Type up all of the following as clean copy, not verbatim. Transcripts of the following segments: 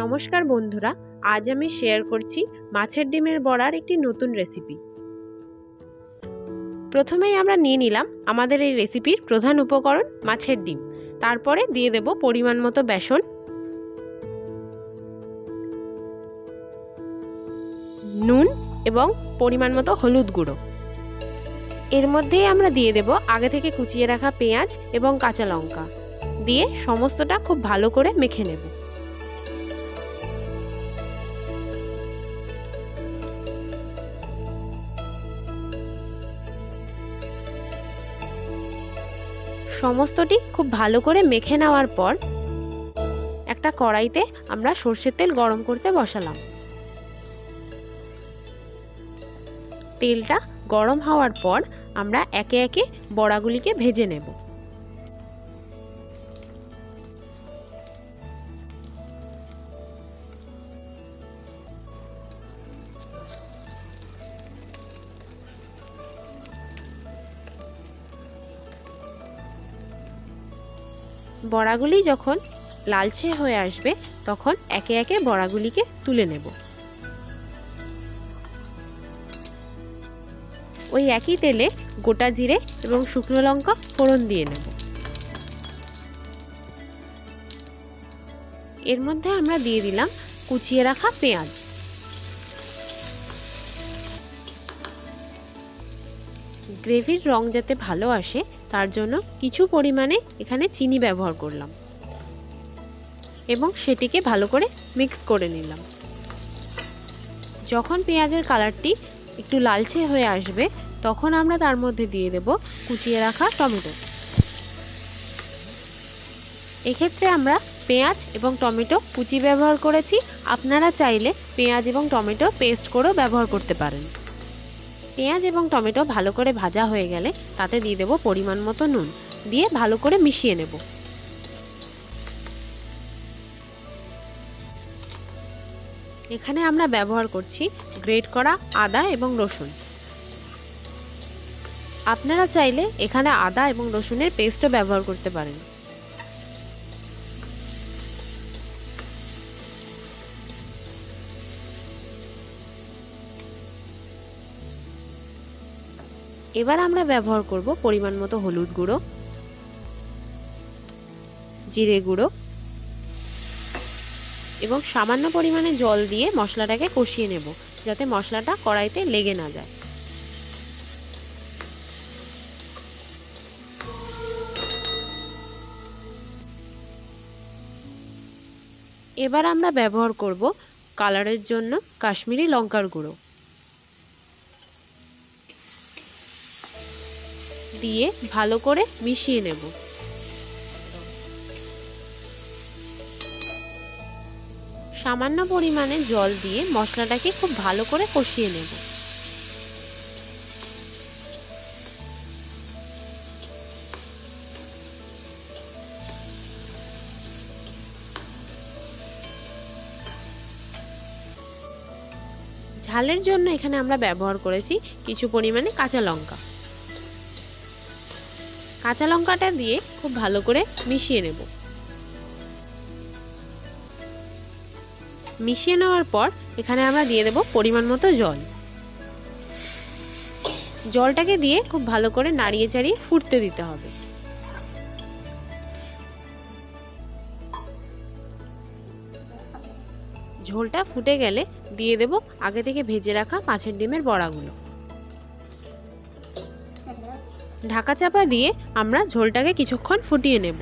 নমস্কার বন্ধুরা, আজ আমি শেয়ার করছি মাছের ডিমের বড়ার একটি নতুন রেসিপি। প্রথমেই আমরা নিয়ে নিলাম আমাদের এই রেসিপির প্রধান উপকরণ মাছের ডিম। তারপরে দিয়ে দেব পরিমাণ মতো বেসন, নুন এবং পরিমাণ মতো হলুদ গুঁড়ো। এর মধ্যেই আমরা দিয়ে দেব আগে থেকে কুচিয়ে রাখা পেঁয়াজ এবং কাঁচা লঙ্কা দিয়ে সমস্তটা খুব ভালো করে মেখে নেব। সমস্তটি খুব ভালো করে মেখে নেওয়ার পর একটা কড়াইতে আমরা সর্ষের তেল গরম করতে বসালাম। তেলটা গরম হওয়ার পর আমরা একে একে বড়াগুলিকে ভেজে নেব। বড়াগুলি যখন লালচে হয়ে আসবে তখন একে একে বড়াগুলিকে তুলে নেব। ওই একই তেলে গোটা জিরে এবং শুকনো লঙ্কা ফোড়ন দিয়ে নেব। এর মধ্যে আমরা দিয়ে দিলাম কুচিয়ে রাখা পেঁয়াজ। গ্রেভির রং যাতে ভালো আসে তার জন্য কিছু পরিমাণে এখানে চিনি ব্যবহার করলাম এবং সেটিকে ভালো করে মিক্স করে নিলাম। যখন পেঁয়াজের কালারটি একটু লালচে হয়ে আসবে তখন আমরা তার মধ্যে দিয়ে দেব কুচিয়ে রাখা টমেটো। এক্ষেত্রে আমরা পেঁয়াজ এবং টমেটো কুচি ব্যবহার করেছি, আপনারা চাইলে পেঁয়াজ এবং টমেটো পেস্ট করেও ব্যবহার করতে পারেন। পেঁয়াজ এবং টমেটো ভালো করে ভাজা হয়ে গেলে তাতে দিয়ে দেব পরিমাণ মতো নুন, দিয়ে ভালো করে মিশিয়ে নেব। এখানে আমরা ব্যবহার করছি গ্রেট করা আদা এবং রসুন। আপনারা চাইলে এখানে আদা এবং রসুনের পেস্টও ব্যবহার করতে পারেন। এবার আমরা ব্যবহার করব পরিমাণ মতো হলুদ গুঁড়ো, জিরে গুঁড়ো এবং সামান্য পরিমাণে জল দিয়ে মশলাটাকে কষিয়ে নেব যাতে মশলাটা কড়াইতে লেগে না যায়। এবার আমরা ব্যবহার করব কালারের জন্য কাশ্মীরি লঙ্কার গুঁড়ো, দিয়ে ভালো করে মিশিয়ে নেব। সামান্য পরিমাণে জল দিয়ে মশলাটাকে খুব ভালো করে কষিয়ে নেব। ঝালের জন্য এখানে আমরা ব্যবহার করেছি কিছু পরিমাণে কাঁচা লঙ্কা। কাঁচা লঙ্কাটা দিয়ে খুব ভালো করে মিশিয়ে নেব। মিশিয়ে নেওয়ার পর এখানে আমরা দিয়ে দেব পরিমাণ মতো জল। জলটাকে দিয়ে খুব ভালো করে নাড়িয়ে চাড়িয়ে ফুটতে দিতে হবে। ঝোলটা ফুটে গেলে দিয়ে দেব আগে থেকে ভেজে রাখা মাছের ডিমের বড়াগুলো। ঢাকা চাপা দিয়ে আমরা ঝোলটাকে কিছুক্ষণ ফুটিয়ে নেব।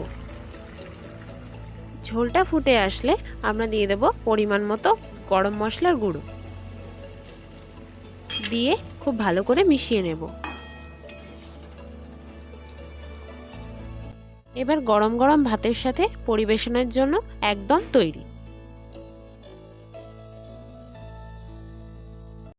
ঝোলটা ফুটে আসলে আমরা দিয়ে দেব পরিমাণ মতো গরম মশলার গুঁড়ো, দিয়ে খুব ভালো করে মিশিয়ে নেব। এবার গরম গরম ভাতের সাথে পরিবেশনের জন্য একদম তৈরি।